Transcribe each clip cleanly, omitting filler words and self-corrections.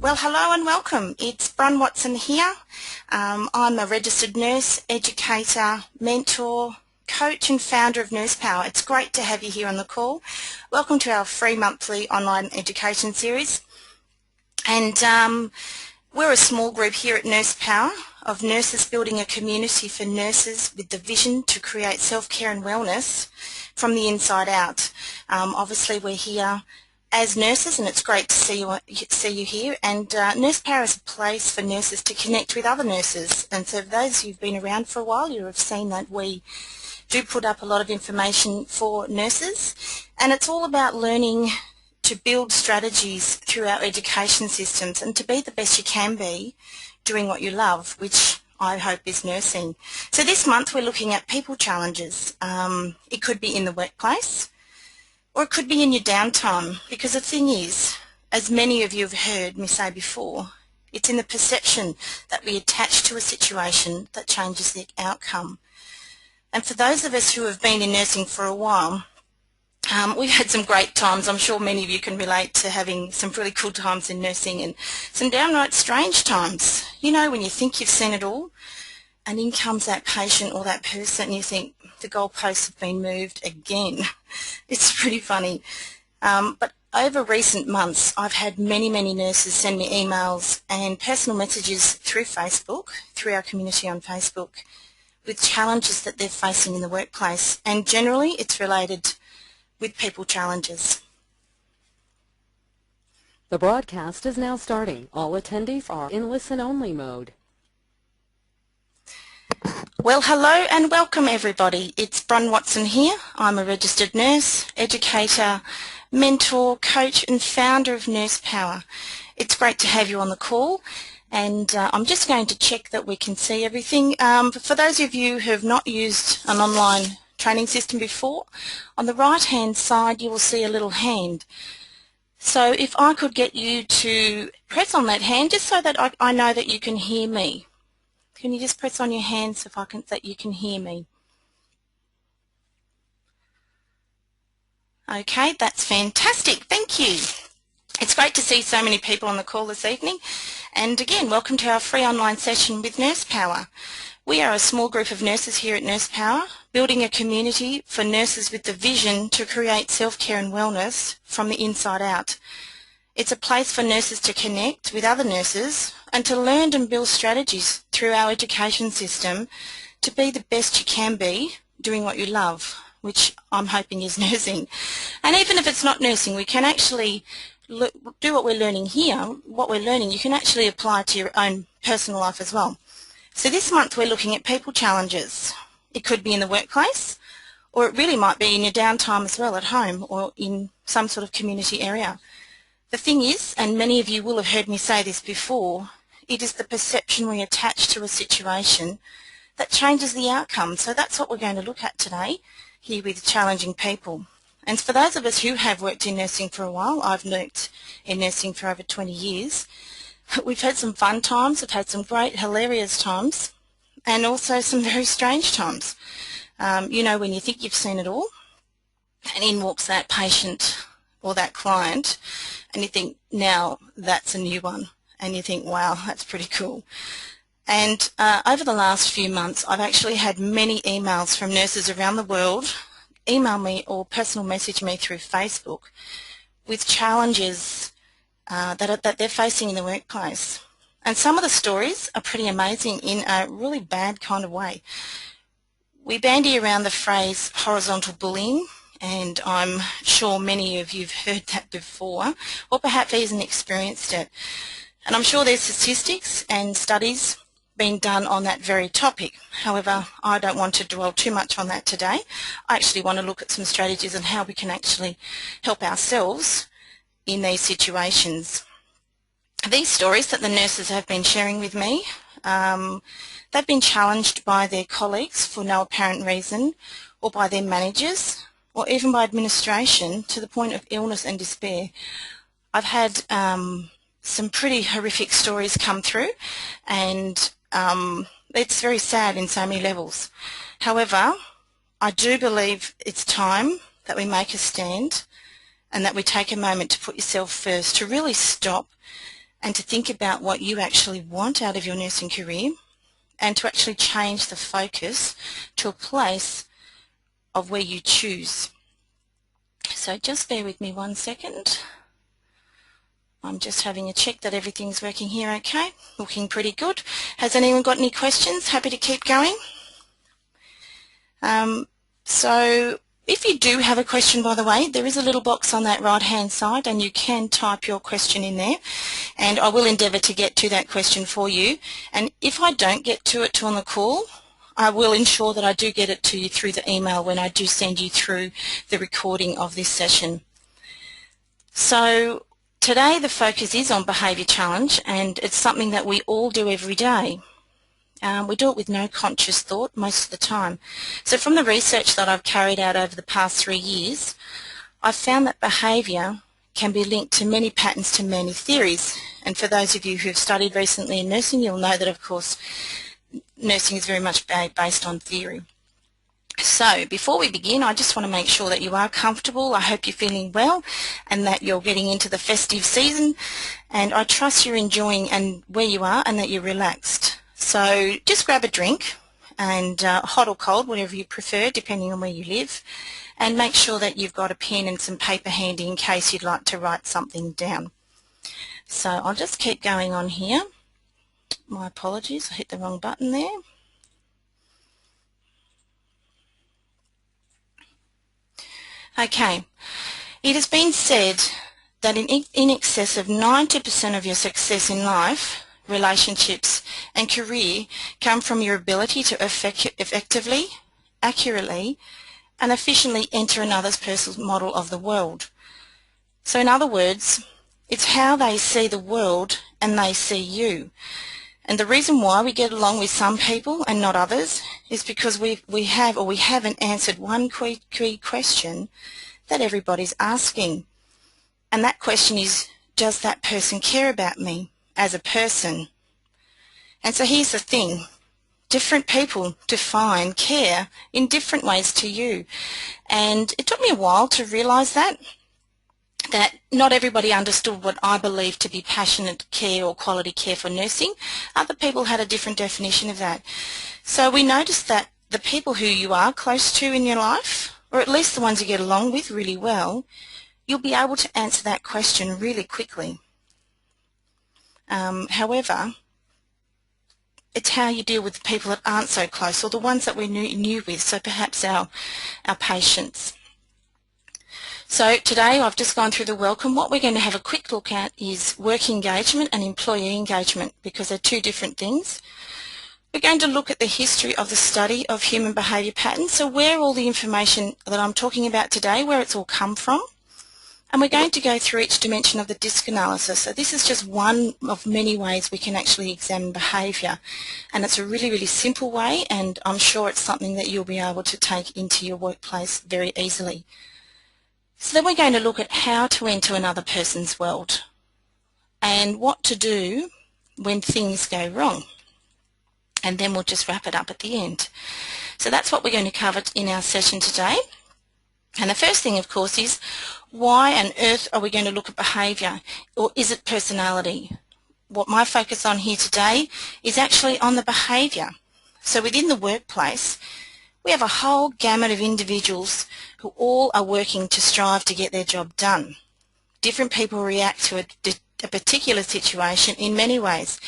Well, hello and welcome. It's Bron Watson here. I'm a registered nurse, educator, mentor, coach and founder of Nurse Power. It's great to have you here on the call. Welcome to our free monthly online education series. And we're a small group here at Nurse Power of nurses building a community for nurses with the vision to create self-care and wellness from the inside out. Obviously we're here as nurses, and it's great to see you here. And Nurse Power is a place for nurses to connect with other nurses. And so for those who've been around for a while, you have seen that we do put up a lot of information for nurses. And it's all about learning to build strategies through our education systems and to be the best you can be doing what you love, which I hope is nursing. So this month we're looking at people challenges. It could be in the workplace, or it could be in your downtime, because the thing is, as many of you have heard me say before, it's in the perception that we attach to a situation that changes the outcome. And for those of us who have been in nursing for a while, we've had some great times. I'm sure many of you can relate to having some really cool times in nursing and some downright strange times. You know, when you think you've seen it all, and in comes that patient or that person and you think the goalposts have been moved again. It's pretty funny. But over recent months I've had many nurses send me emails and personal messages through Facebook, through our community on Facebook, with challenges that they're facing in the workplace, and generally it's related with people challenges. The broadcast is now starting. All attendees are in listen-only mode. Well, hello and welcome everybody. It's Bron Watson here. I'm a registered nurse, educator, mentor, coach and founder of Nurse Power. It's great to have you on the call, and I'm just going to check that we can see everything. For those of you who have not used an online training system before, on the right hand side you will see a little hand. So if I could get you to press on that hand just so that I know that you can hear me. Can you just press on your hand so that you can hear me? Okay, that's fantastic. Thank you. It's great to see so many people on the call this evening. And again, welcome to our free online session with Nurse Power. We are a small group of nurses here at Nurse Power, building a community for nurses with the vision to create self-care and wellness from the inside out. It's a place for nurses to connect with other nurses and to learn and build strategies through our education system to be the best you can be doing what you love, which I'm hoping is nursing. And even if it's not nursing, we can actually do what we're learning here. What we're learning you can actually apply to your own personal life as well. So this month we're looking at people challenges. It could be in the workplace, or it really might be in your downtime as well at home or in some sort of community area. The thing is, and many of you will have heard me say this before, it is the perception we attach to a situation that changes the outcome. So that's what we're going to look at today here with challenging people. And for those of us who have worked in nursing for a while, I've worked in nursing for over 20 years, we've had some fun times, we've had some great hilarious times, and also some very strange times. You know, when you think you've seen it all, and in walks that patient or that client, and you think, now that's a new one, and you think, wow, that's pretty cool. And over the last few months I've actually had many emails from nurses around the world email me or personal message me through Facebook with challenges that they're facing in the workplace. And some of the stories are pretty amazing in a really bad kind of way. We bandy around the phrase horizontal bullying, and I'm sure many of you have heard that before, or perhaps even experienced it. And I'm sure there's statistics and studies being done on that very topic. However, I don't want to dwell too much on that today. I actually want to look at some strategies on how we can actually help ourselves in these situations. These stories that the nurses have been sharing with me, they've been challenged by their colleagues for no apparent reason, or by their managers, or even by administration, to the point of illness and despair. I've had some pretty horrific stories come through, and it's very sad in so many levels. However, I do believe it's time that we make a stand and that we take a moment to put yourself first, to really stop and to think about what you actually want out of your nursing career, and to actually change the focus to a place of where you choose. So just bear with me 1 second. I'm just having a check that everything's working here okay. Looking pretty good. Has anyone got any questions? Happy to keep going. So if you do have a question, by the way, there is a little box on that right hand side and you can type your question in there, and I will endeavour to get to that question for you. And if I don't get to it on the call, I will ensure that I do get it to you through the email when I do send you through the recording of this session. So today the focus is on behaviour challenge, and it's something that we all do every day. We do it with no conscious thought most of the time. So from the research that I've carried out over the past 3 years, I've found that behaviour can be linked to many patterns, to many theories. And for those of you who have studied recently in nursing, you'll know that, of course, nursing is very much based on theory. So before we begin, I just want to make sure that you are comfortable. I hope you're feeling well and that you're getting into the festive season, and I trust you're enjoying and where you are and that you're relaxed. So just grab a drink, and hot or cold, whatever you prefer, depending on where you live, and make sure that you've got a pen and some paper handy in case you'd like to write something down. So I'll just keep going on here. My apologies, I hit the wrong button there. Okay, it has been said that in excess of 90% of your success in life, relationships and career come from your ability to effectively, accurately and efficiently enter another person's model of the world. So in other words, it's how they see the world and they see you. And the reason why we get along with some people and not others is because we haven't answered one key question that everybody's asking. And that question is, does that person care about me as a person? And so here's the thing. Different people define care in different ways to you. And it took me a while to realise that not everybody understood what I believe to be passionate care or quality care for nursing. Other people had a different definition of that. So we noticed that the people who you are close to in your life, or at least the ones you get along with really well, you'll be able to answer that question really quickly. However, it's how you deal with the people that aren't so close, or the ones that we're new with, so perhaps our patients. So today I've just gone through the welcome. What we're going to have a quick look at is work engagement and employee engagement, because they're two different things. We're going to look at the history of the study of human behaviour patterns, so where all the information that I'm talking about today, where it's all come from. And we're going to go through each dimension of the DISC analysis. So this is just one of many ways we can actually examine behaviour. And it's a really, really simple way, and I'm sure it's something that you'll be able to take into your workplace very easily. So then we're going to look at how to enter another person's world and what to do when things go wrong. And then we'll just wrap it up at the end. So that's what we're going to cover in our session today. And the first thing, of course, is why on earth are we going to look at behaviour, or is it personality? What my focus on here today is actually on the behaviour. So within the workplace, we have a whole gamut of individuals who all are working to strive to get their job done. Different people react to a particular situation in many ways,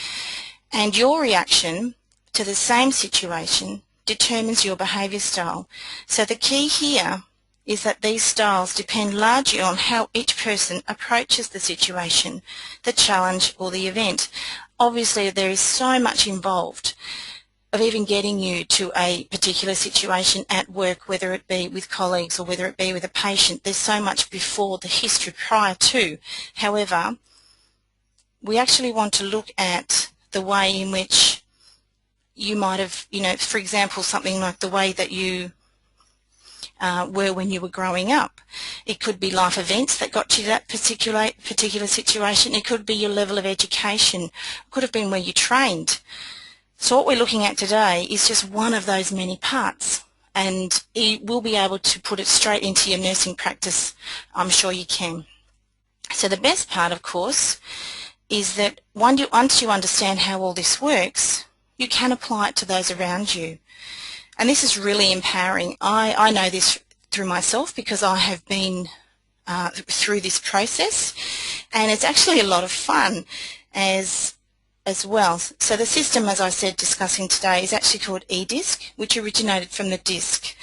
and your reaction to the same situation determines your behaviour style. So the key here is that these styles depend largely on how each person approaches the situation, the challenge or the event. Obviously there is so much involved of even getting you to a particular situation at work, whether it be with colleagues or whether it be with a patient. There's so much before the history prior to. However, we actually want to look at the way in which you might have, for example, something like the way that you were when you were growing up. It could be life events that got you to that particular situation. It could be your level of education. It could have been where you trained. So what we're looking at today is just one of those many parts, and we'll be able to put it straight into your nursing practice. I'm sure you can. So the best part, of course, is that once you understand how all this works, you can apply it to those around you. And this is really empowering. I know this through myself because I have been through this process, and it's actually a lot of fun as well. So the system, as I said, discussing today is actually called eDisc, which originated from the DISC.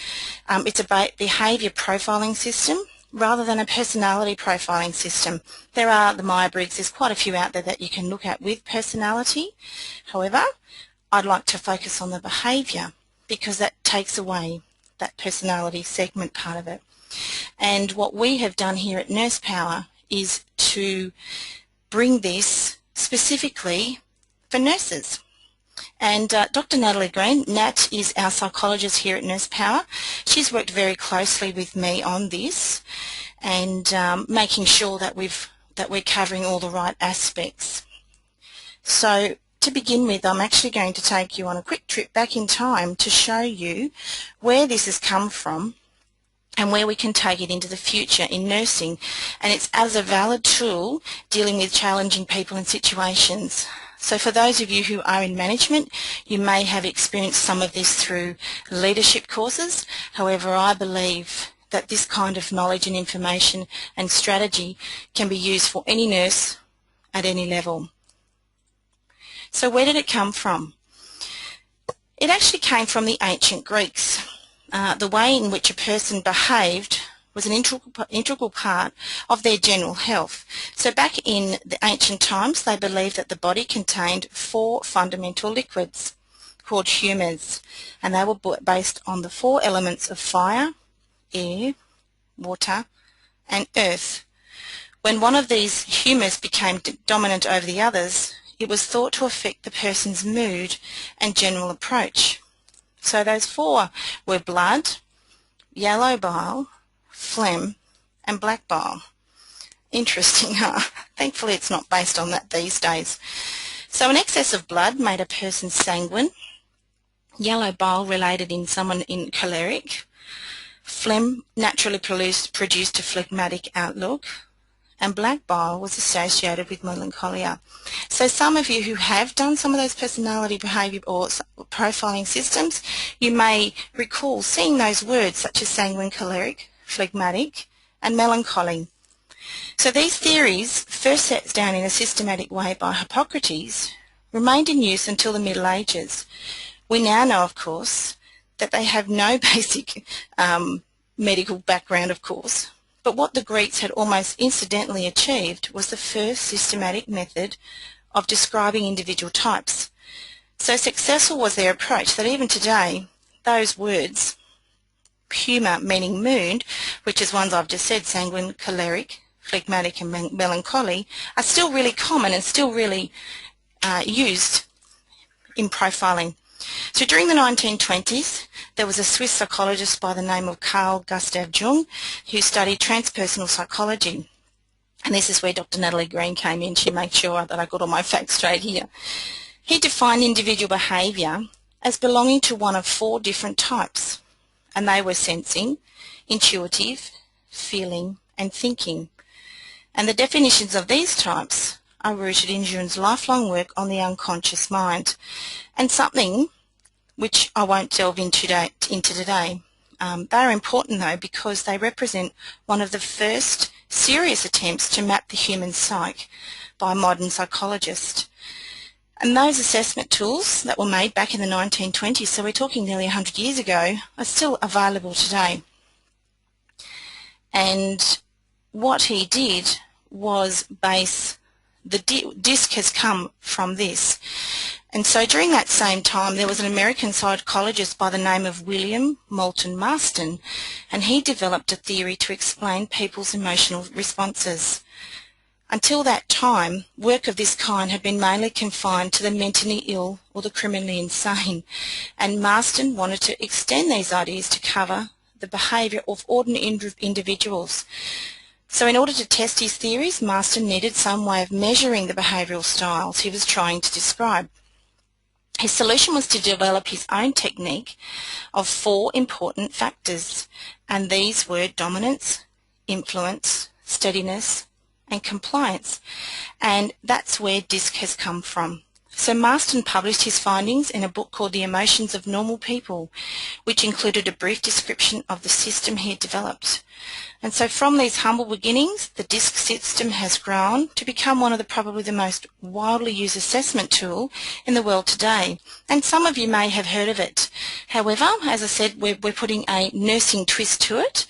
It's a behaviour profiling system rather than a personality profiling system. There are the Myers-Briggs, there's quite a few out there that you can look at with personality. However, I'd like to focus on the behaviour because that takes away that personality segment part of it. And what we have done here at Nurse Power is to bring this specifically for nurses. And Dr. Natalie Green, Nat is our psychologist here at Nurse Power. She's worked very closely with me on this and making sure that we're covering all the right aspects. So to begin with, I'm actually going to take you on a quick trip back in time to show you where this has come from and where we can take it into the future in nursing. And it's as a valid tool dealing with challenging people and situations. So for those of you who are in management, you may have experienced some of this through leadership courses. However, I believe that this kind of knowledge and information and strategy can be used for any nurse at any level. So where did it come from? It actually came from the ancient Greeks. The way in which a person behaved was an integral part of their general health. So back in the ancient times, they believed that the body contained 4 fundamental liquids called humours, and they were based on the 4 elements of fire, air, water, and earth. When one of these humours became dominant over the others, it was thought to affect the person's mood and general approach. So those 4 were blood, yellow bile, phlegm, and black bile. Interesting, huh? Thankfully it's not based on that these days. So an excess of blood made a person sanguine, yellow bile related in someone in choleric, phlegm naturally produced a phlegmatic outlook, and black bile was associated with melancholia. So some of you who have done some of those personality behaviour or profiling systems, you may recall seeing those words such as sanguine, choleric, phlegmatic, and melancholy. So these theories, first set down in a systematic way by Hippocrates, remained in use until the Middle Ages. We now know, of course, that they have no basic medical background, of course. But what the Greeks had almost incidentally achieved was the first systematic method of describing individual types. So successful was their approach that even today, those words, humour meaning mood, which is ones I've just said, sanguine, choleric, phlegmatic and melancholy, are still really common and still really used in profiling. So during the 1920s, there was a Swiss psychologist by the name of Carl Gustav Jung who studied transpersonal psychology. And this is where Dr. Natalie Green came in. She made sure that I got all my facts straight here. He defined individual behaviour as belonging to one of 4 different types, and they were sensing, intuitive, feeling, and thinking. And the definitions of these types are rooted in Jung's lifelong work on the unconscious mind, and something which I won't delve into today. They are important though because they represent one of the first serious attempts to map the human psyche by a modern psychologist. And those assessment tools that were made back in the 1920s, so we're talking nearly 100 years ago, are still available today. And what he did was base the DISC has come from this. And so during that same time there was an American psychologist by the name of William Moulton Marston, and he developed a theory to explain people's emotional responses. Until that time, work of this kind had been mainly confined to the mentally ill or the criminally insane, and Marston wanted to extend these ideas to cover the behaviour of ordinary individuals. So in order to test his theories, Marston needed some way of measuring the behavioural styles he was trying to describe. His solution was to develop his own technique of 4 important factors, and these were dominance, influence, steadiness, and compliance. And that's where DISC has come from. So Marston published his findings in a book called The Emotions of Normal People, which included a brief description of the system he had developed. And so from these humble beginnings, the DISC system has grown to become one of probably the most widely used assessment tool in the world today. And some of you may have heard of it. However, as I said, we're putting a nursing twist to it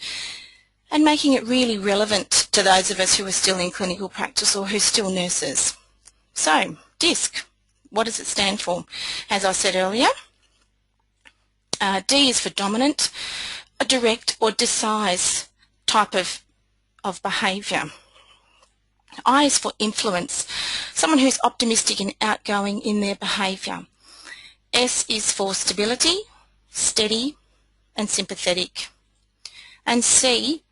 and making it really relevant to those of us who are still in clinical practice or who are still nurses. So, DISC. What does it stand for? As I said earlier, D is for dominant, a direct or decisive type of behaviour. I is for influence, someone who's optimistic and outgoing in their behaviour. S is for stability, steady and sympathetic. And C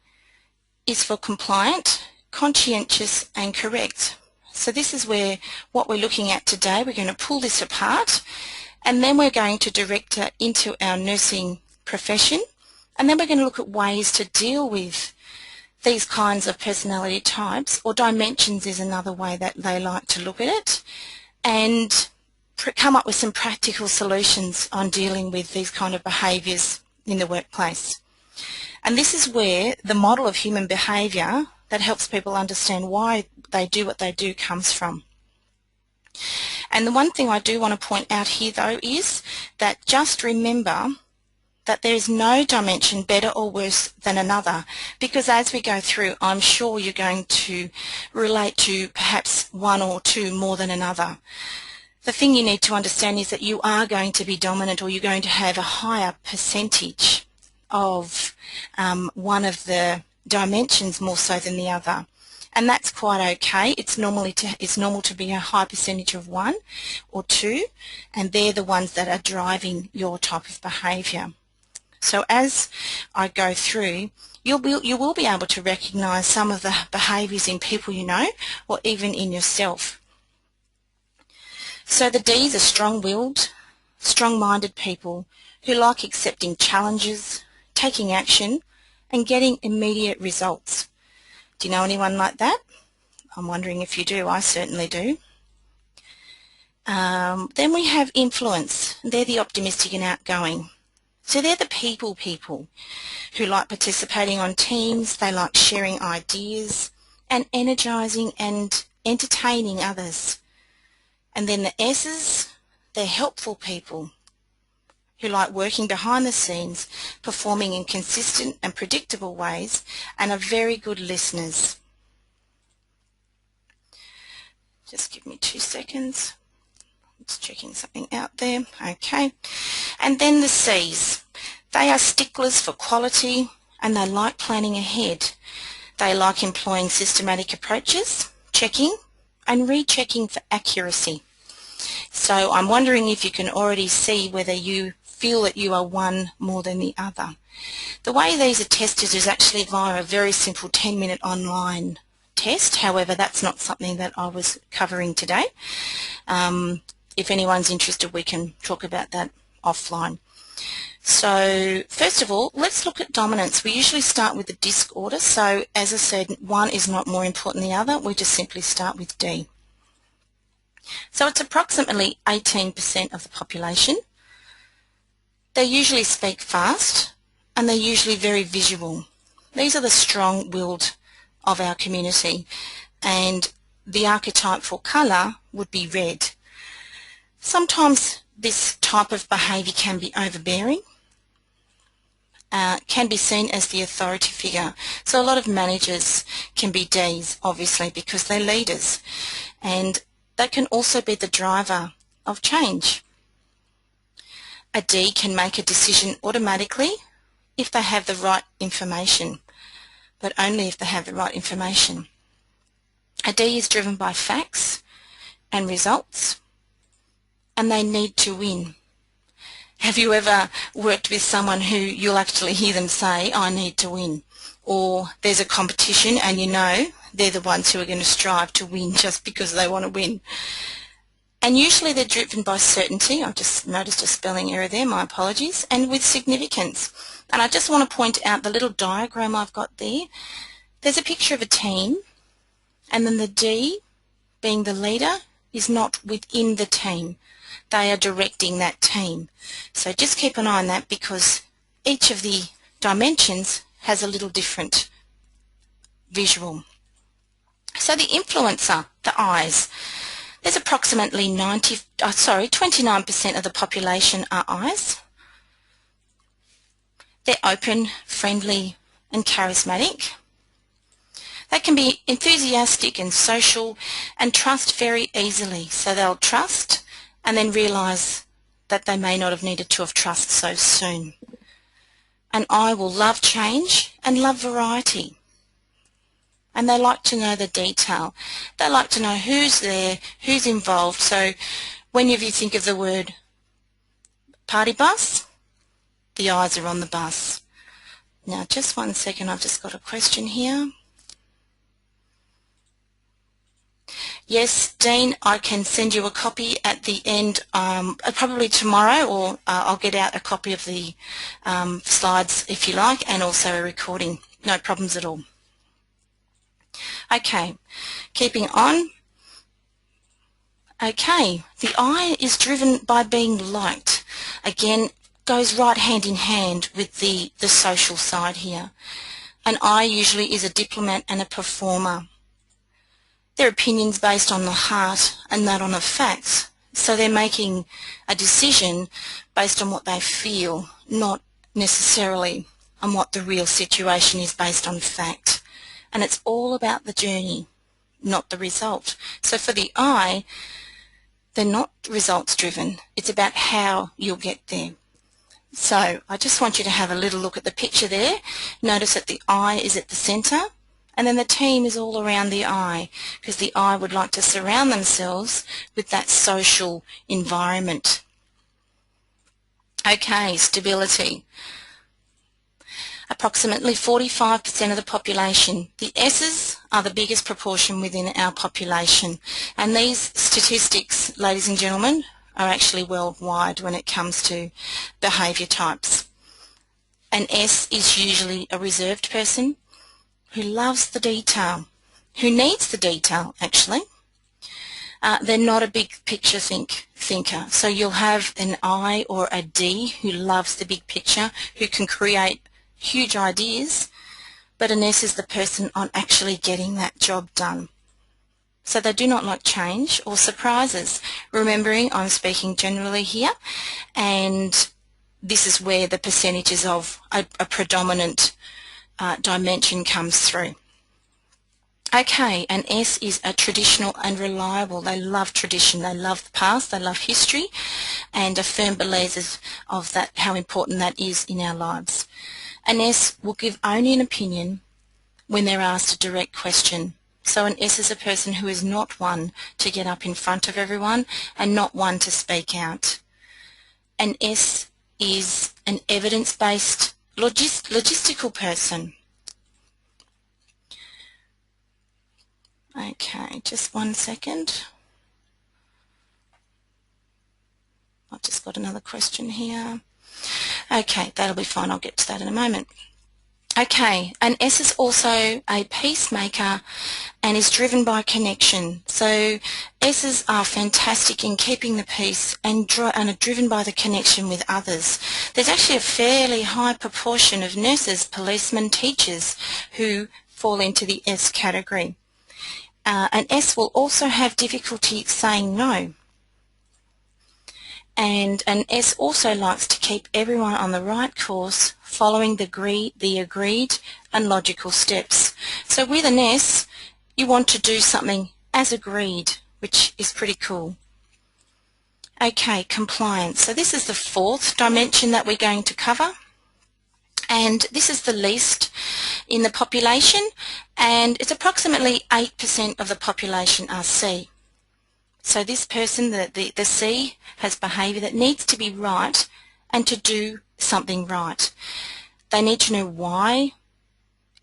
is for compliant, conscientious and correct. So this is where what we're looking at today. We're going to pull this apart and then we're going to direct it into our nursing profession, and then we're going to look at ways to deal with these kinds of personality types, or dimensions is another way that they like to look at it, and come up with some practical solutions on dealing with these kind of behaviours in the workplace. And this is where the model of human behaviour that helps people understand why they do what they do comes from. And the one thing I do want to point out here though is that just remember that there is no dimension better or worse than another, because as we go through I'm sure you're going to relate to perhaps one or two more than another. The thing you need to understand is that you are going to be dominant, or you're going to have a higher percentage of one of the dimensions more so than the other, and that's quite okay. It's normal to be a high percentage of one or two, and they're the ones that are driving your type of behaviour. So as I go through, you will be able to recognise some of the behaviours in people you know, or even in yourself. So the Ds are strong-willed, strong-minded people who like accepting challenges, taking action and getting immediate results. Do you know anyone like that? I'm wondering if you do. I certainly do. Then we have influence. They're the optimistic and outgoing. So they're the people who like participating on teams, they like sharing ideas and energising and entertaining others. And then the S's, they're helpful people who like working behind the scenes, performing in consistent and predictable ways, and are very good listeners. Just give me 2 seconds. I'm just checking something out there. Okay. And then the C's. They are sticklers for quality and they like planning ahead. They like employing systematic approaches, checking and rechecking for accuracy. So I'm wondering if you can already see whether you feel that you are one more than the other. The way these are tested is actually via a very simple 10-minute online test. However, that's not something that I was covering today. If anyone's interested, we can talk about that offline. So first of all, let's look at dominance. We usually start with the DISC order. So as I said, one is not more important than the other. We just simply start with D. So it's approximately 18% of the population. They usually speak fast and they're usually very visual. These are the strong-willed of our community, and the archetype for colour would be red. Sometimes this type of behaviour can be overbearing, can be seen as the authority figure. So a lot of managers can be Ds, obviously, because they're leaders, and they can also be the driver of change. A D can make a decision automatically if they have the right information, but only if they have the right information. A D is driven by facts and results, and they need to win. Have you ever worked with someone who you'll actually hear them say, I need to win? Or there's a competition and you know they're the ones who are going to strive to win just because they want to win. And usually they're driven by certainty. I've just noticed a spelling error there, my apologies, and with significance. And I just want to point out the little diagram I've got there. There's a picture of a team, And then the D, being the leader, is not within the team. They are directing that team. So just keep an eye on that, because each of the dimensions has a little different visual. So the influencer, the I's, there's approximately 29% of the population are I's. They're open, friendly and charismatic. They can be enthusiastic and social and trust very easily. So they'll trust and then realise that they may not have needed to have trust so soon. An I will love change and love variety. And they like to know the detail. They like to know who's there, who's involved. So whenever you think of the word party bus, the I's are on the bus. Now just one second, I've just got a question here. Yes, Dean, I can send you a copy at the end, probably tomorrow, or I'll get out a copy of the slides if you like, and also a recording. No problems at all. Okay, keeping on. Okay, the I is driven by being liked. Again, goes right hand in hand with the social side here. An I usually is a diplomat and a performer. Their opinions based on the heart and not on the facts. So they're making a decision based on what they feel, not necessarily on what the real situation is based on fact. And it's all about the journey, not the result. So for the I, they're not results driven. It's about how you'll get there. So I just want you to have a little look at the picture there. Notice that the I is at the centre. And then the team is all around the I, because the I would like to surround themselves with that social environment. Okay, stability. Approximately 45% of the population. The S's are the biggest proportion within our population. And these statistics, ladies and gentlemen, are actually worldwide when it comes to behaviour types. An S is usually a reserved person who loves the detail, who needs the detail actually. They're not a big picture thinker. So you'll have an I or a D who loves the big picture, who can create huge ideas, but an S is the person on actually getting that job done. So they do not like change or surprises. Remembering I'm speaking generally here, and this is where the percentages of a predominant dimension comes through. Okay, an S is a traditional and reliable. They love tradition, they love the past, they love history, and are firm believers of that, how important that is in our lives. An S will give only an opinion when they're asked a direct question. So an S is a person who is not one to get up in front of everyone and not one to speak out. An S is an evidence-based logistical person. Okay, just one second. I've just got another question here. Okay, that'll be fine. I'll get to that in a moment. Okay, an S is also a peacemaker and is driven by connection. So S's are fantastic in keeping the peace and are driven by the connection with others. There's actually a fairly high proportion of nurses, policemen, teachers who fall into the S category. An S will also have difficulty saying no. And an S also likes to keep everyone on the right course, following the agreed and logical steps. So with an S, you want to do something as agreed, which is pretty cool. Okay, compliance. So this is the fourth dimension that we're going to cover. And this is the least in the population, and it's approximately 8% of the population are C. So this person, the C, has behaviour that needs to be right and to do something right. They need to know why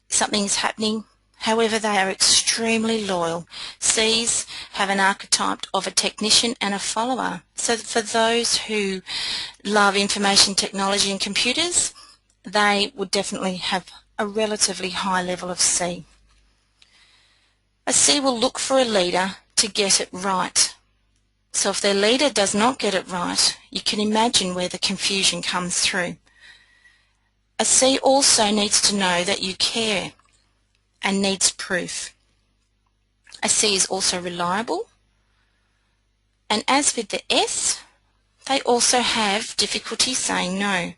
something is happening. However, they are extremely loyal. C's have an archetype of a technician and a follower. So for those who love information technology and computers, they would definitely have a relatively high level of C. A C will look for a leader to get it right. So if their leader does not get it right, you can imagine where the confusion comes through. A C also needs to know that you care and needs proof. A C is also reliable. And as with the S, they also have difficulty saying no.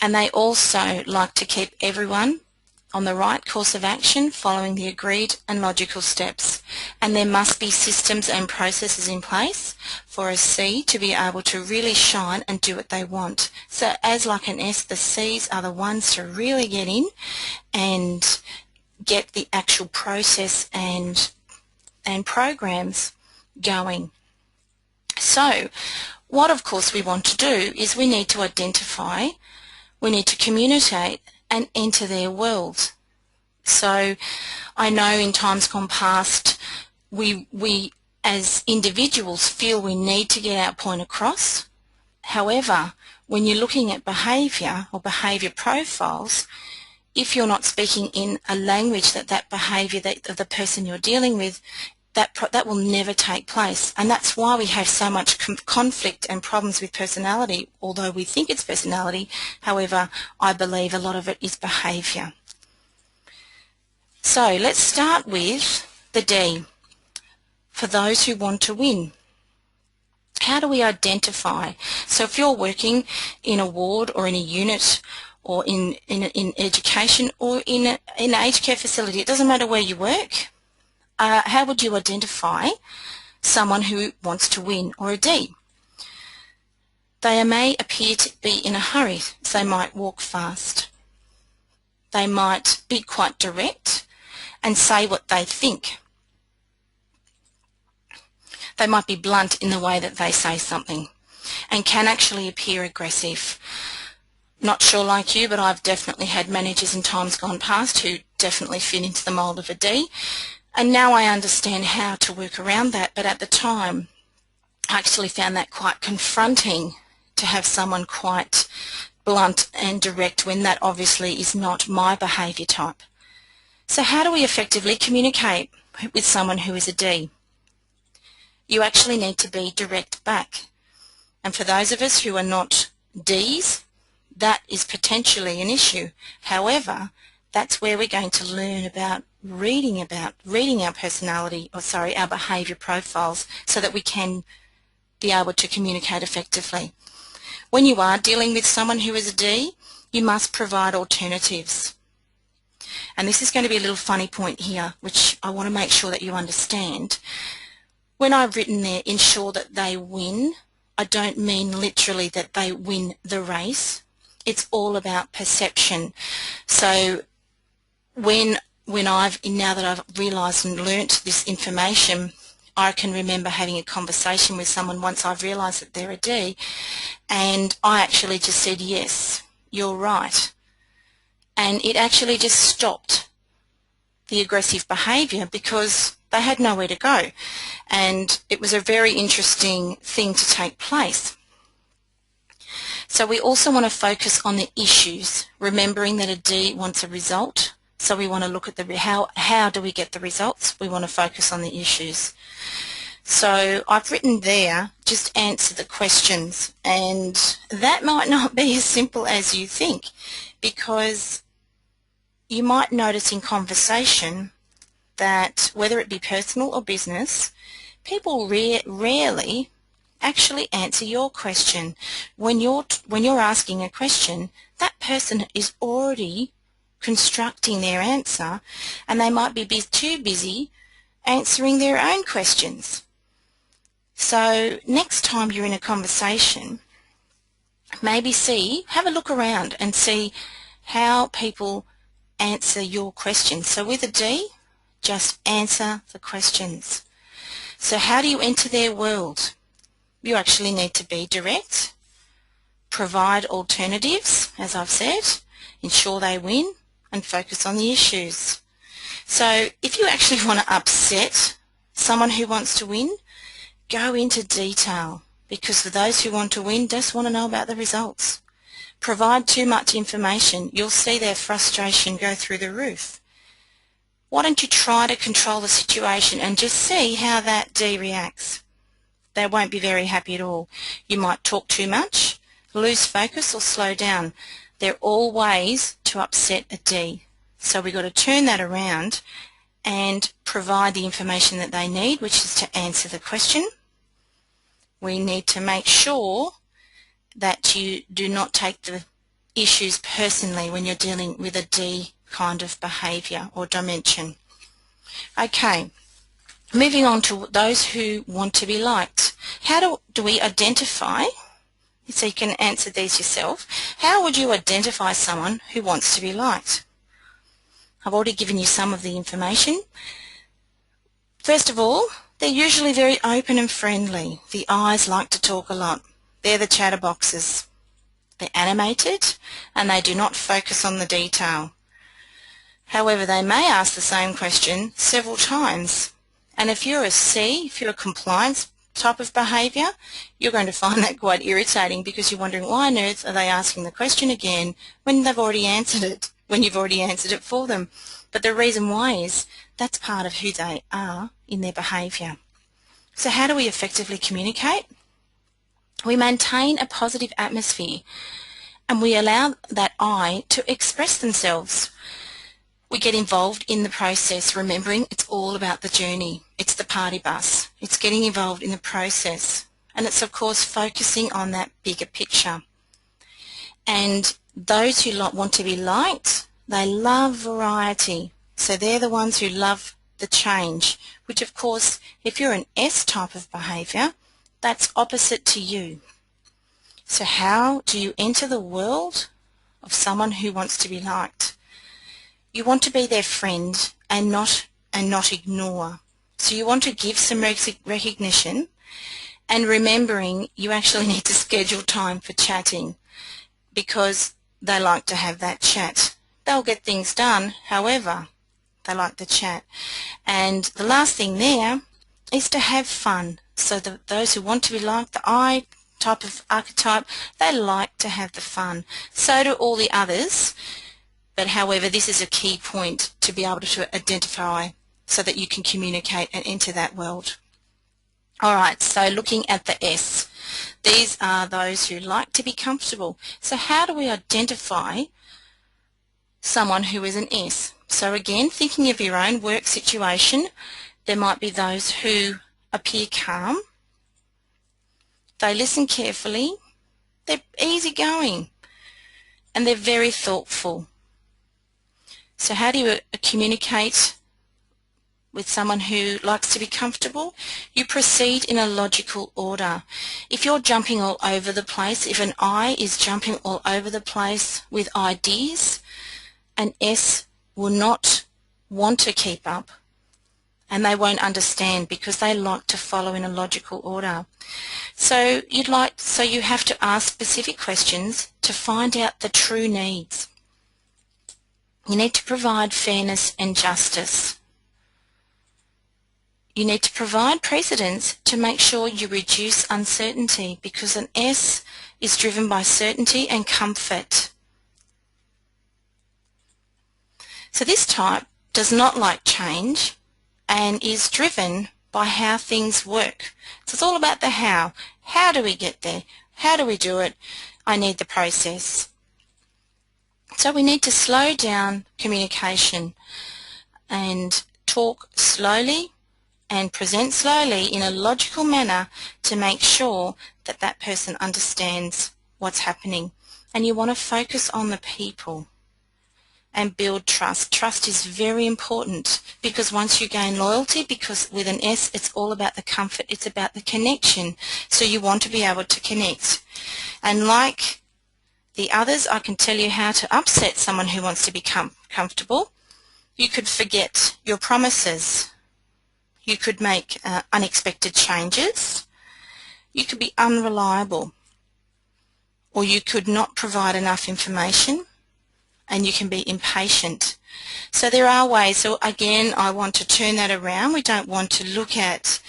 And they also like to keep everyone on the right course of action following the agreed and logical steps. And there must be systems and processes in place for a C to be able to really shine and do what they want. So as like an S, the C's are the ones to really get in and get the actual process and programs going. So what of course we want to do is we need to identify, we need to communicate and enter their world. So I know in times gone past we as individuals feel we need to get our point across. However, when you're looking at behaviour or behaviour profiles, if you're not speaking in a language that behaviour of the person you're dealing with, that will never take place. And that's why we have so much conflict and problems with personality, although we think it's personality. However, I believe a lot of it is behaviour. So let's start with the D, for those who want to win. How do we identify? So if you're working in a ward or in a unit or in education or in an aged care facility, it doesn't matter where you work, how would you identify someone who wants to win, or a D? They may appear to be in a hurry, so they might walk fast. They might be quite direct and say what they think. They might be blunt in the way that they say something and can actually appear aggressive. Not sure like you, but I've definitely had managers in times gone past who definitely fit into the mould of a D. And now I understand how to work around that, but at the time I actually found that quite confronting to have someone quite blunt and direct when that obviously is not my behaviour type. So how do we effectively communicate with someone who is a D? You actually need to be direct back. And for those of us who are not Ds, that is potentially an issue. However, that's where we're going to learn about reading our personality, our behaviour profiles, so that we can be able to communicate effectively. When you are dealing with someone who is a D, you must provide alternatives. And this is going to be a little funny point here, which I want to make sure that you understand. When I've written there, ensure that they win, I don't mean literally that they win the race. It's all about perception. So now that I've realised and learnt this information, I can remember having a conversation with someone once I've realised that they're a D, and I actually just said, yes, you're right. And it actually just stopped the aggressive behaviour because they had nowhere to go. And it was a very interesting thing to take place. So we also want to focus on the issues, remembering that a D wants a result. So we want to look at how do we get the results? We want to focus on the issues. So I've written there, just answer the questions, and that might not be as simple as you think, because you might notice in conversation that whether it be personal or business, people rarely actually answer your question. When you're asking a question, that person is already constructing their answer, and they might be too busy answering their own questions. So next time you're in a conversation, maybe have a look around and see how people answer your questions. So with a D, just answer the questions. So how do you enter their world? You actually need to be direct, provide alternatives, as I've said, ensure they win, and focus on the issues. So if you actually want to upset someone who wants to win, go into detail, because for those who want to win, just want to know about the results. Provide too much information, you'll see their frustration go through the roof. Why don't you try to control the situation and just see how that D reacts? They won't be very happy at all. You might talk too much, lose focus, or slow down. They're all ways to upset a D. So we've got to turn that around and provide the information that they need, which is to answer the question. We need to make sure that you do not take the issues personally when you're dealing with a D kind of behaviour or dimension. Okay, moving on to those who want to be liked. How do we identify, so you can answer these yourself, how would you identify someone who wants to be liked? I've already given you some of the information. First of all, they're usually very open and friendly. The eyes like to talk a lot. They're the chatterboxes. They're animated and they do not focus on the detail. However, they may ask the same question several times. And if you're a C, if you're a compliance type of behaviour, you're going to find that quite irritating because you're wondering why on earth are they asking the question again when they've already answered it, when you've already answered it for them. But the reason why is that's part of who they are in their behaviour. So how do we effectively communicate? We maintain a positive atmosphere and we allow that I to express themselves. We get involved in the process, remembering it's all about the journey. It's the party bus. It's getting involved in the process. And it's, of course, focusing on that bigger picture. And those who want to be liked, they love variety. So they're the ones who love the change, which, of course, if you're an S type of behaviour, that's opposite to you. So how do you enter the world of someone who wants to be liked? You want to be their friend and not ignore. So you want to give some recognition, and remembering you actually need to schedule time for chatting because they like to have that chat. They'll get things done, however, they like to chat. And the last thing there is to have fun. So those who want to be liked, the I type of archetype, they like to have the fun. So do all the others. But however, this is a key point to be able to identify so that you can communicate and enter that world. Alright, so looking at the S. These are those who like to be comfortable. So how do we identify someone who is an S? So again, thinking of your own work situation, there might be those who appear calm. They listen carefully. They're easygoing. And they're very thoughtful. So how do you communicate with someone who likes to be comfortable? You proceed in a logical order. If you're jumping all over the place, if an I is jumping all over the place with ideas, an S will not want to keep up and they won't understand because they like to follow in a logical order. So you have to ask specific questions to find out the true needs. You need to provide fairness and justice. You need to provide precedence to make sure you reduce uncertainty because an S is driven by certainty and comfort. So this type does not like change and is driven by how things work. So it's all about the how. How do we get there? How do we do it? I need the process. So we need to slow down communication and talk slowly and present slowly in a logical manner to make sure that that person understands what's happening. And you want to focus on the people and build trust. Trust is very important because once you gain loyalty, because with an S it's all about the comfort, it's about the connection. So you want to be able to connect. And like the others, I can tell you how to upset someone who wants to be comfortable. You could forget your promises. You could make unexpected changes. You could be unreliable. Or you could not provide enough information. And you can be impatient. So there are ways. So again, I want to turn that around. We don't want to look at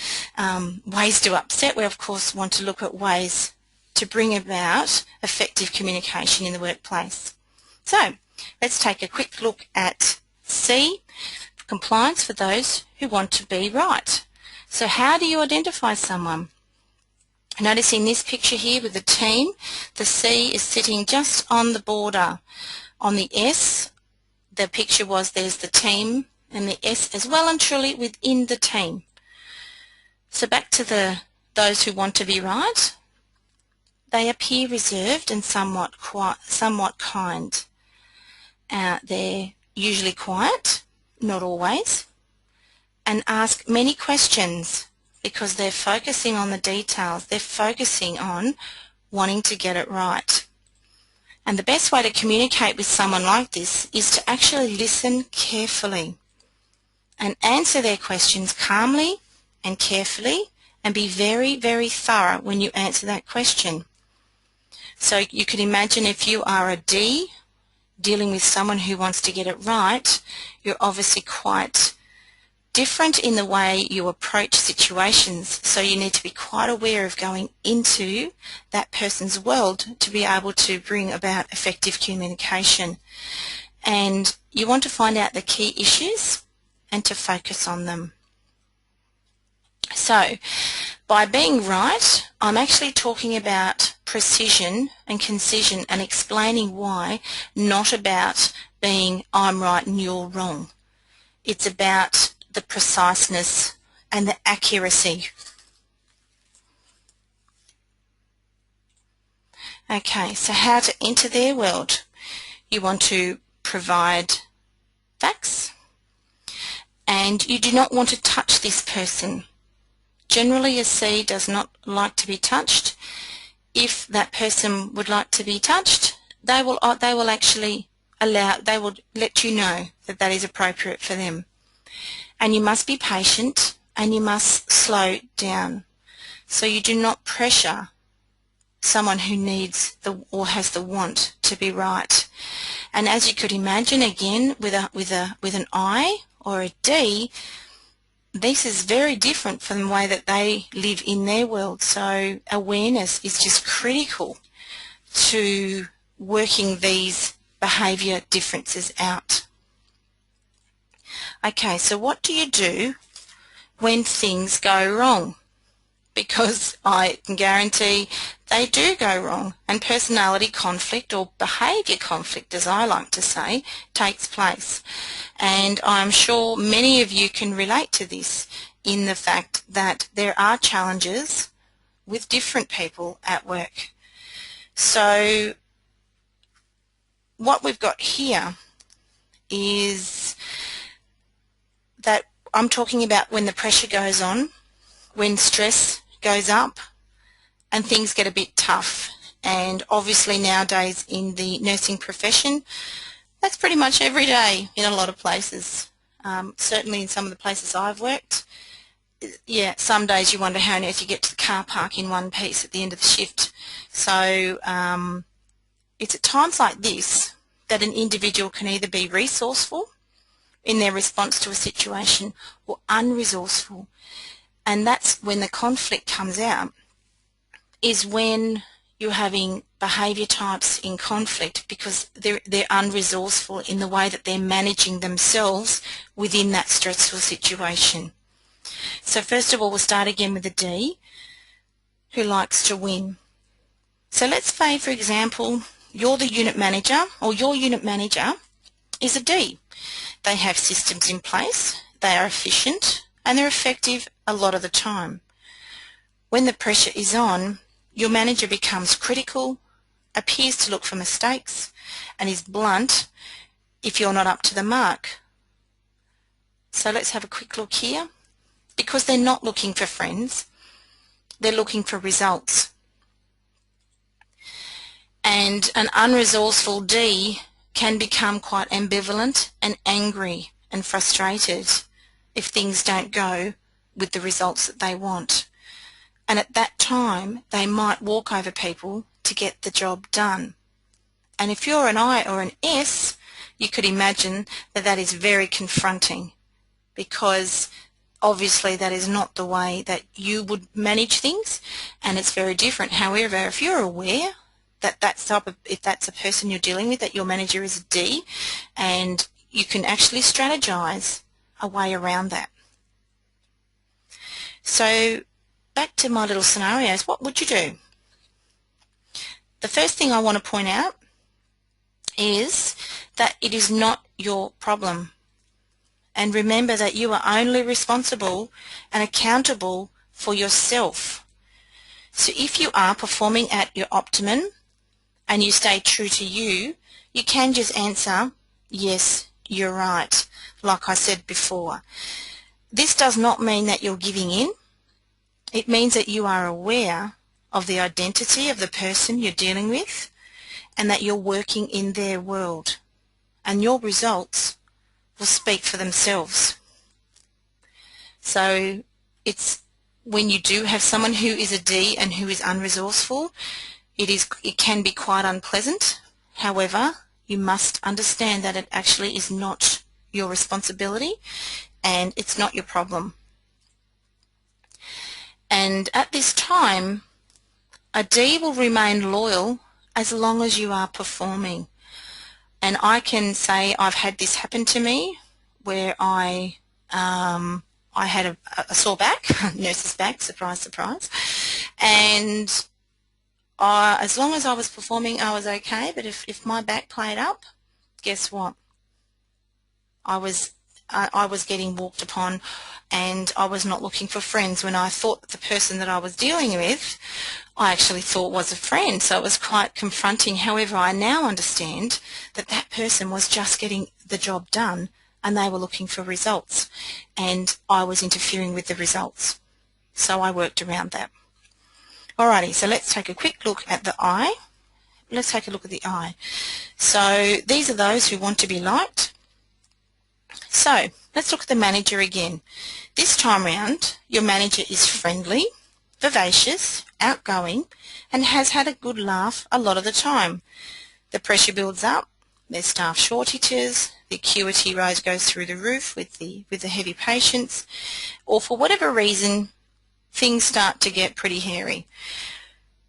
ways to upset. We of course want to look at ways to bring about effective communication in the workplace. So let's take a quick look at C. compliance for those who want to be right. So how do you identify someone? Notice in this picture here with the team, the C is sitting just on the border. On the S, the picture was there's the team, and the S as well and truly within the team. So back to those who want to be right. They appear reserved and somewhat kind. They're usually quiet, not always, and ask many questions because they're focusing on the details. They're focusing on wanting to get it right. And the best way to communicate with someone like this is to actually listen carefully and answer their questions calmly and carefully, and be very, very thorough when you answer that question. So you can imagine if you are a D dealing with someone who wants to get it right, you're obviously quite different in the way you approach situations. So you need to be quite aware of going into that person's world to be able to bring about effective communication. And you want to find out the key issues and to focus on them. So, by being right, I'm actually talking about precision and concision and explaining why, not about being I'm right and you're wrong. It's about the preciseness and the accuracy. Okay, so how to enter their world. You want to provide facts, and you do not want to touch this person. Generally, a C does not like to be touched. If that person would like to be touched, they will actually they will let you know that that is appropriate for them. And you must be patient and you must slow down. So you do not pressure someone who needs or has the want to be right. And as you could imagine, again, with an I or a D, this is very different from the way that they live in their world. So awareness is just critical to working these behaviour differences out. Okay, so what do you do when things go wrong? Because I can guarantee they do go wrong, and personality conflict, or behaviour conflict as I like to say, takes place. And I'm sure many of you can relate to this in the fact that there are challenges with different people at work. So what we've got here is that I'm talking about when the pressure goes on, when stress goes up and things get a bit tough. And obviously nowadays in the nursing profession, that's pretty much every day in a lot of places. Certainly in some of the places I've worked, yeah, some days you wonder how on earth you get to the car park in one piece at the end of the shift. So it's at times like this that an individual can either be resourceful in their response to a situation or unresourceful. And that's when the conflict comes out, is when you're having behaviour types in conflict because they're unresourceful in the way that they're managing themselves within that stressful situation. So first of all, we'll start again with the D, who likes to win. So let's say, for example, you're the unit manager, or your unit manager is a D. They have systems in place, they are efficient, and they're effective a lot of the time. When the pressure is on, your manager becomes critical, appears to look for mistakes, and is blunt if you're not up to the mark. So let's have a quick look here. Because they're not looking for friends, they're looking for results. And an unresourceful D can become quite ambivalent and angry and frustrated if things don't go with the results that they want. And at that time, they might walk over people to get the job done. And if you're an I or an S, you could imagine that that is very confronting, because obviously that is not the way that you would manage things, and it's very different. However, if you're aware that if that's a person you're dealing with, that your manager is a D, and you can actually strategize a way around that. So back to my little scenarios, what would you do? The first thing I want to point out is that it is not your problem. And remember that you are only responsible and accountable for yourself. So if you are performing at your optimum and you stay true to you, you can just answer, yes, you're right, like I said before. This does not mean that you're giving in. It means that you are aware of the identity of the person you're dealing with and that you're working in their world, and your results will speak for themselves. So it's when you do have someone who is a D and who is unresourceful, it can be quite unpleasant. However, you must understand that it actually is not your responsibility and it's not your problem. And at this time, a D will remain loyal as long as you are performing. And I can say I've had this happen to me where I had a sore back, nurse's back, surprise, surprise. And as long as I was performing, I was okay. But if my back played up, guess what? I was getting walked upon, and I was not looking for friends when I thought that the person that I was dealing with, I actually thought was a friend. So it was quite confronting. However, I now understand that that person was just getting the job done and they were looking for results, and I was interfering with the results. So I worked around that. Alrighty, so let's take a quick look at the I. Let's take a look at the I. So these are those who want to be liked. So let's look at the manager again. This time round, your manager is friendly, vivacious, outgoing, and has had a good laugh a lot of the time. The pressure builds up, there's staff shortages, the acuity goes through the roof with the heavy patients, or for whatever reason, things start to get pretty hairy.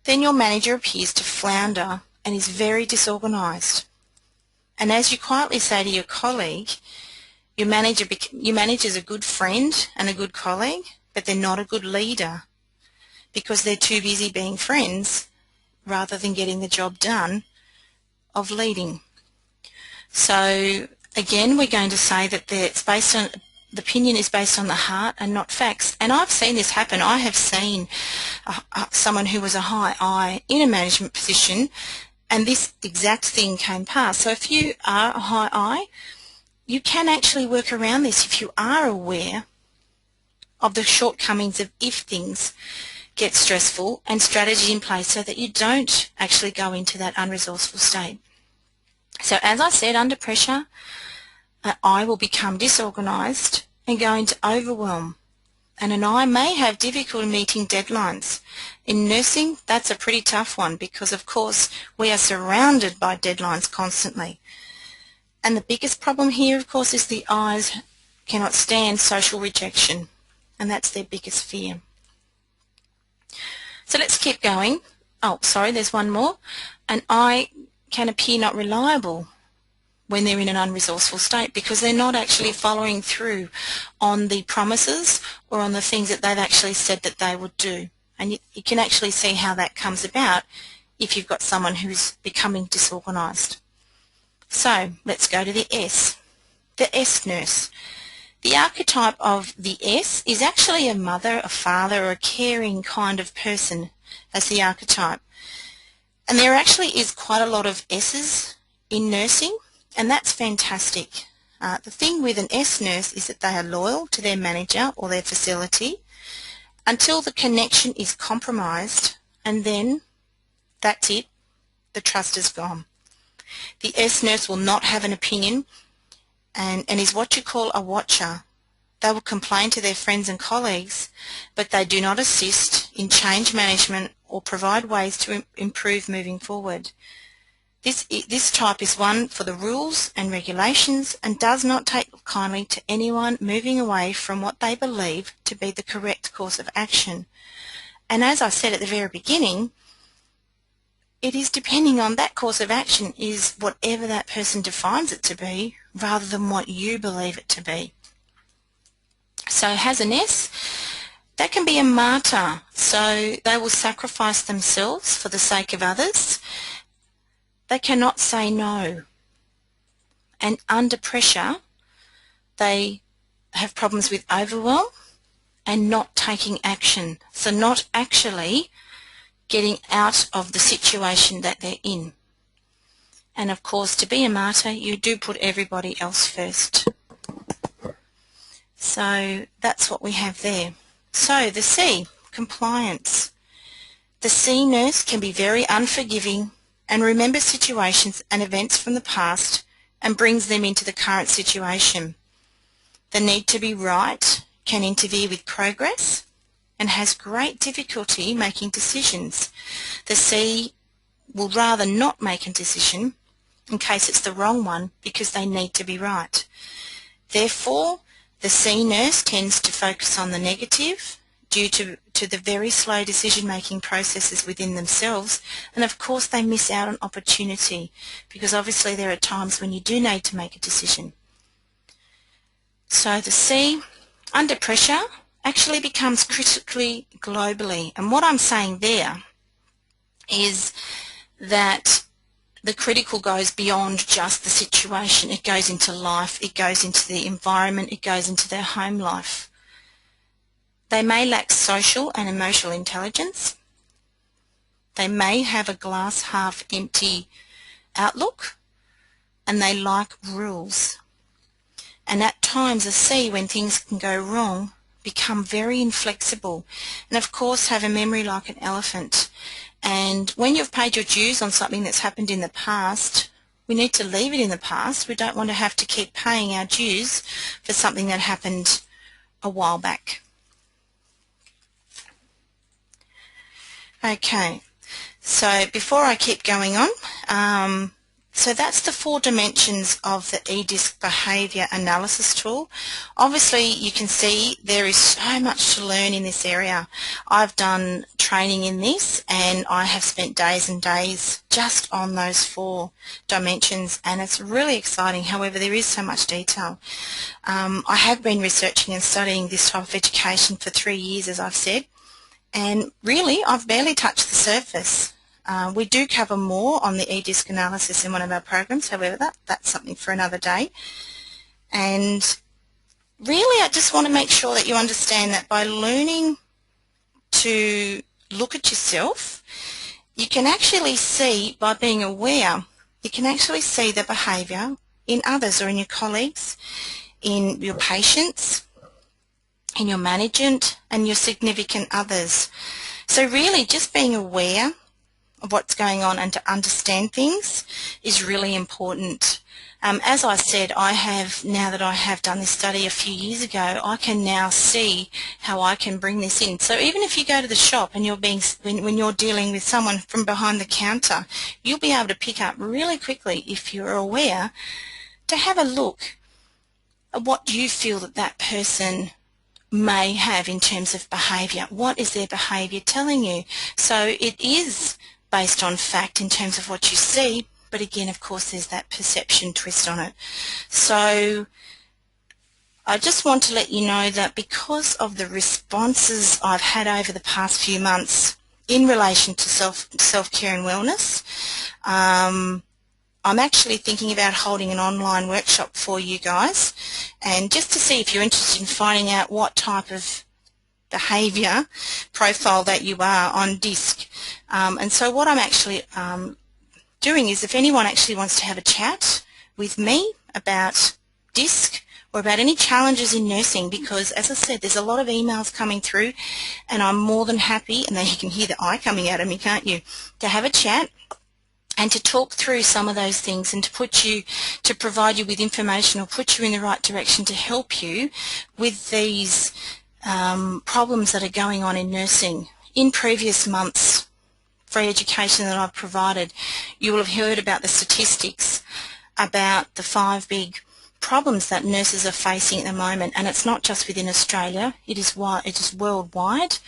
Then your manager appears to flounder and is very disorganised. And as you quietly say to your colleague, your manager's a good friend and a good colleague, but they're not a good leader because they're too busy being friends rather than getting the job done of leading. So again, we're going to say that it's based on, the opinion is based on the heart and not facts. And I've seen this happen. I have seen someone who was a high I in a management position, and this exact thing came past. So if you are a high I, you can actually work around this if you are aware of the shortcomings of if things get stressful, and strategy in place so that you don't actually go into that unresourceful state. So as I said, under pressure, an I will become disorganised and go into overwhelm. And an I may have difficulty meeting deadlines. In nursing, that's a pretty tough one because, of course, we are surrounded by deadlines constantly. And the biggest problem here, of course, is the I's cannot stand social rejection, and that's their biggest fear. So let's keep going. Oh, sorry, there's one more. An I can appear not reliable when they're in an unresourceful state because they're not actually following through on the promises or on the things that they've actually said that they would do. And you can actually see how that comes about if you've got someone who's becoming disorganised. So let's go to the S, the S nurse. The archetype of the S is actually a mother, a father, or a caring kind of person as the archetype. And there actually is quite a lot of S's in nursing, and that's fantastic. The thing with an S nurse is that they are loyal to their manager or their facility until the connection is compromised, and then that's it, the trust is gone. The S nurse will not have an opinion and is what you call a watcher. They will complain to their friends and colleagues, but they do not assist in change management or provide ways to improve moving forward. This type is one for the rules and regulations and does not take kindly to anyone moving away from what they believe to be the correct course of action. And as I said at the very beginning, it is depending on that course of action is whatever that person defines it to be rather than what you believe it to be. So as an S, that can be a martyr. So they will sacrifice themselves for the sake of others. They cannot say no. And under pressure, they have problems with overwhelm and not taking action. So not actually getting out of the situation that they're in. And of course, to be a martyr, you do put everybody else first. So that's what we have there. So the C, compliance. The C nurse can be very unforgiving and remembers situations and events from the past and brings them into the current situation. The need to be right can interfere with progress and has great difficulty making decisions. The C will rather not make a decision in case it's the wrong one because they need to be right. Therefore, the C nurse tends to focus on the negative due to the very slow decision-making processes within themselves, and of course they miss out on opportunity because obviously there are times when you do need to make a decision. So the C, under pressure, actually becomes critically globally, and what I'm saying there is that the critical goes beyond just the situation. It goes into life, it goes into the environment, it goes into their home life. They may lack social and emotional intelligence. They may have a glass half empty outlook, and they like rules. And at times a C, when things can go wrong, become very inflexible and of course have a memory like an elephant. And when you've paid your dues on something that's happened in the past, we need to leave it in the past. We don't want to have to keep paying our dues for something that happened a while back. Okay, so before I keep going on, so that's the 4 dimensions of the eDisc behaviour analysis tool. Obviously you can see there is so much to learn in this area. I've done training in this and I have spent days and days just on those 4 dimensions, and it's really exciting. However, there is so much detail. I have been researching and studying this type of education for 3 years, as I've said, and really I've barely touched the surface. We do cover more on the eDisc analysis in one of our programs, however that's something for another day. And really I just want to make sure that you understand that by learning to look at yourself, you can actually see, by being aware, you can actually see the behaviour in others or in your colleagues, in your patients, in your management and your significant others. So really just being aware of what's going on and to understand things is really important. As I said, now that I have done this study a few years ago, I can now see how I can bring this in. So even if you go to the shop and when you're dealing with someone from behind the counter, you'll be able to pick up really quickly, if you're aware, to have a look at what you feel that person may have in terms of behaviour. What is their behaviour telling you? So it is based on fact in terms of what you see, but again, of course, there's that perception twist on it. So I just want to let you know that because of the responses I've had over the past few months in relation to self-care and wellness, I'm actually thinking about holding an online workshop for you guys, and just to see if you're interested in finding out what type of behaviour profile that you are on DISC. And so what I'm actually doing is, if anyone actually wants to have a chat with me about DISC or about any challenges in nursing, because as I said, there's a lot of emails coming through and I'm more than happy, and then you can hear the I coming out of me, can't you, to have a chat and to talk through some of those things and to provide you with information or put you in the right direction to help you with these problems that are going on in nursing. In previous months' free education that I've provided, you will have heard about the statistics about the 5 big problems that nurses are facing at the moment, and it's not just within Australia, it is worldwide.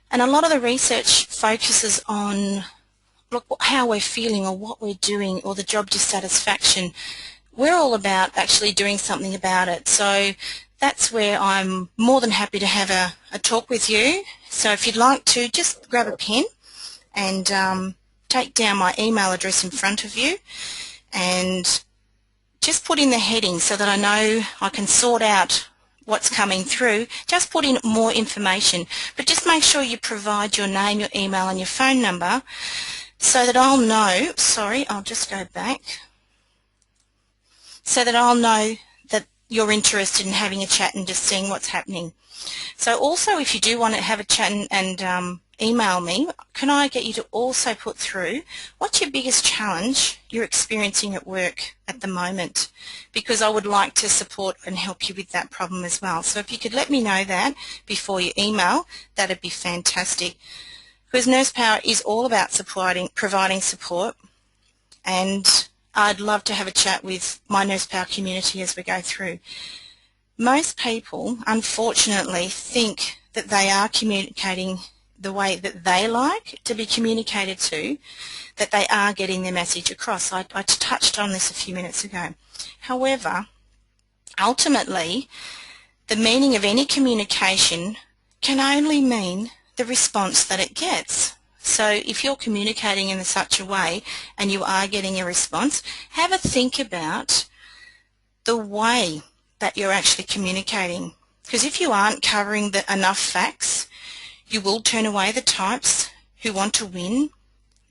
And a lot of the research focuses on how we're feeling or what we're doing or the job dissatisfaction. We're all about actually doing something about it. So that's where I'm more than happy to have a talk with you. So if you'd like to, just grab a pen and take down my email address in front of you and just put in the heading so that I know I can sort out what's coming through. Just put in more information, but just make sure you provide your name, your email and your phone number so that I'll know. Sorry, I'll just go back. So that I'll know that you're interested in having a chat and just seeing what's happening. So also, if you do want to have a chat and email me, can I get you to also put through what's your biggest challenge you're experiencing at work at the moment, because I would like to support and help you with that problem as well. So if you could let me know that before you email, that'd be fantastic, because Nurse Power is all about providing support, and I'd love to have a chat with my Nurse Power community as we go through. Most people, unfortunately, think that they are communicating the way that they like to be communicated to, that they are getting their message across. I touched on this a few minutes ago. However, ultimately, the meaning of any communication can only mean the response that it gets. So if you're communicating in such a way and you are getting a response, have a think about the way that you're actually communicating. Because if you aren't covering enough facts, you will turn away the types who want to win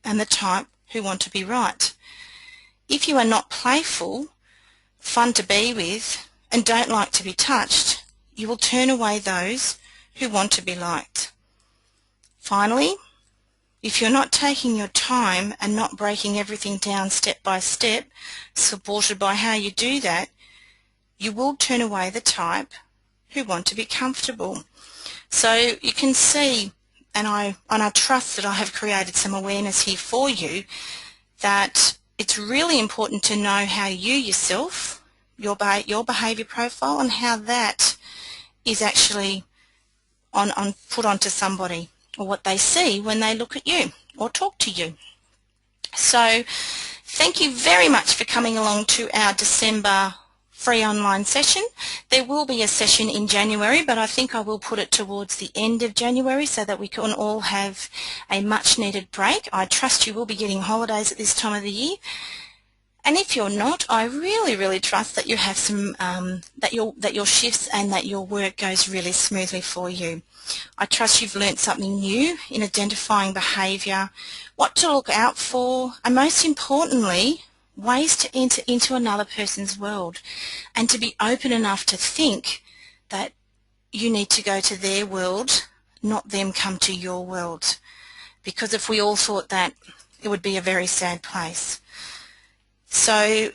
and the type who want to be right. If you are not playful, fun to be with, and don't like to be touched, you will turn away those who want to be liked. Finally, if you're not taking your time and not breaking everything down step by step, supported by how you do that, you will turn away the type who want to be comfortable. So you can see, and I trust that I have created some awareness here for you, that it's really important to know how you yourself, your behaviour profile, and how that is actually put onto somebody, or what they see when they look at you or talk to you. So thank you very much for coming along to our December free online session. There will be a session in January, but I think I will put it towards the end of January so that we can all have a much needed break. I trust you will be getting holidays at this time of the year. And if you're not, I really trust that you have some that your shifts and that your work goes really smoothly for you. I trust you've learnt something new in identifying behaviour, what to look out for, and most importantly, ways to enter into another person's world, and to be open enough to think that you need to go to their world, not them come to your world. Because if we all thought that, it would be a very sad place. So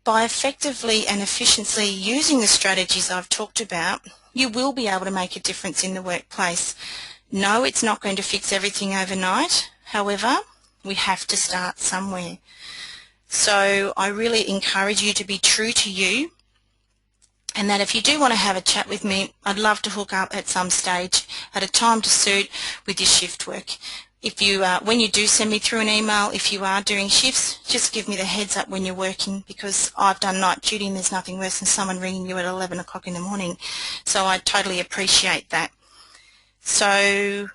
by effectively and efficiently using the strategies I've talked about, you will be able to make a difference in the workplace. No, it's not going to fix everything overnight. However, we have to start somewhere. So I really encourage you to be true to you, and that if you do want to have a chat with me, I'd love to hook up at some stage at a time to suit with your shift work. If you, when you do send me through an email, if you are doing shifts, just give me the heads up when you're working, because I've done night duty and there's nothing worse than someone ringing you at 11 o'clock in the morning. So I totally appreciate that. So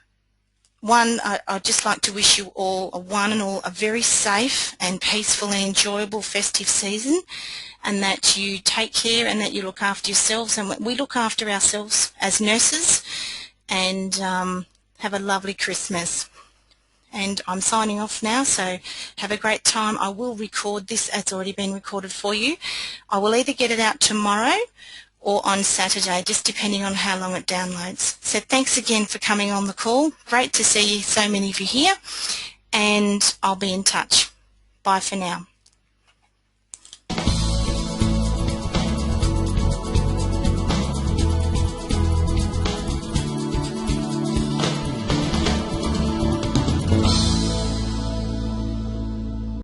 I'd just like to wish you all a very safe and peaceful and enjoyable festive season, and that you take care and that you look after yourselves, and we look after ourselves as nurses, and have a lovely Christmas. And I'm signing off now, so have a great time. I will record this. It's already been recorded for you. I will either get it out tomorrow or on Saturday, just depending on how long it downloads. So thanks again for coming on the call. Great to see you, so many of you here, and I'll be in touch. Bye for now.